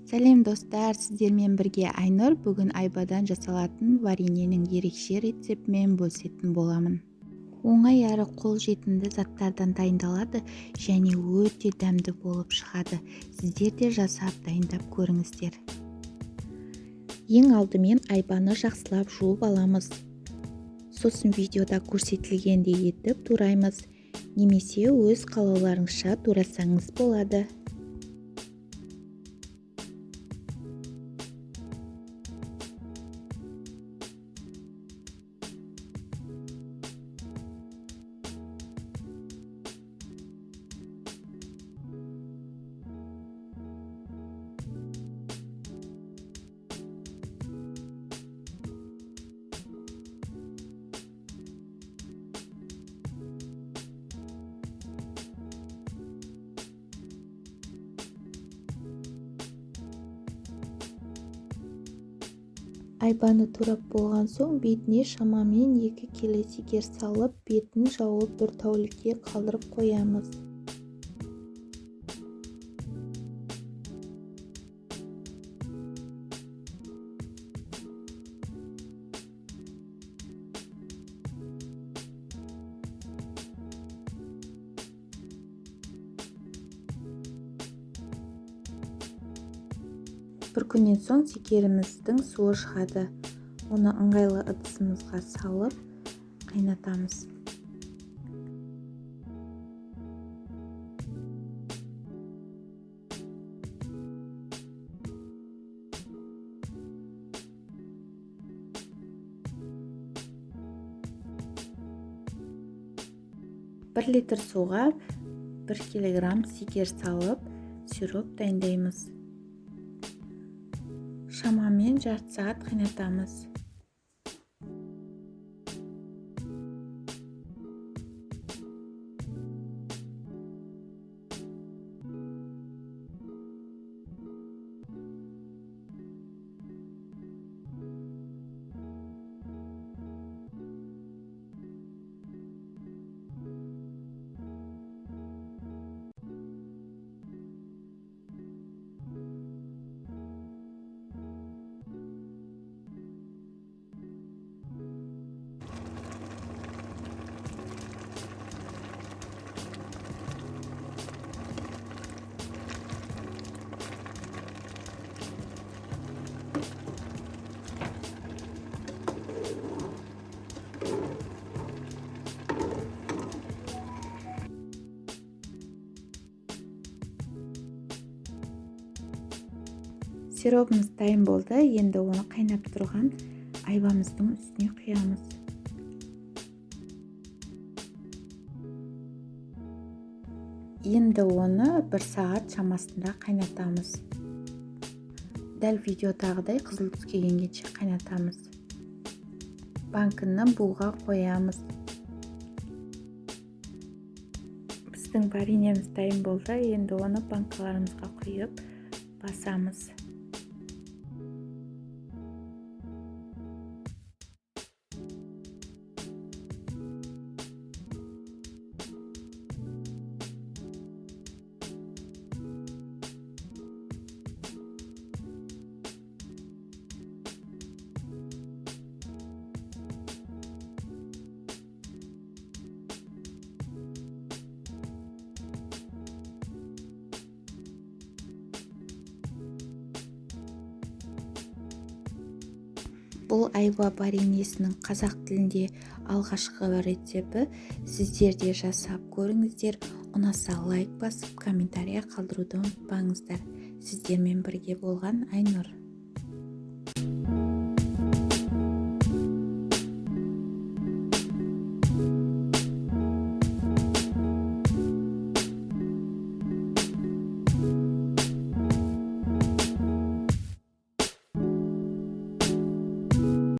Сәлем достар, сіздермен бірге Айнұр. Бүгін айбадан жасалатын вареньенің ерекше рецептімен бөлісетін боламын. Оңай әрі қолжетімді заттардан дайындалады және өте дәмді болып шығады. Сіздер де жасап дайындап көріңіздер. Ең алдымен айбаны жақсылап жуып аламыз. Сосын видеода көрсетілгендей етіп тураймыз, немесе өз қалауларыңызша турасаңыз болады. Айбаны турап болған соң бетіне шамамен 2 келі сикер салып, бетін жауып бір тәулікке қалдырып қоямыз. Бір күннен соң сикеріміздің суы шығады. Оны ыңғайлы ыдысымызға салып қайнатамыз. Бір литр суға 1 килограмм сикер салып, сироп дайындаймыз. Шамамен жарты сағат қайнатамыз. Сиропымыз дайын болды. Енді оны қайнап тұрған айбамыздың үстіне құямыз. Енді оны 1 сағат шамасында қайнатамыз. Дәл видеодағыдай қызыл түске енгенше қайнатамыз. Банкіні буға қоямыз. Біздің вареньеміз дайын болды. Енді оны банкаларымызға құйып басамыз. Бұл айба вареньесінің қазақ тілінде алғашқы рецепті. Сіздер де жасап көріңіздер. Ұнаса лайк басып, комментария қалдыруды ұмытпаңыздар. Сіздермен бірге болған Айнұр.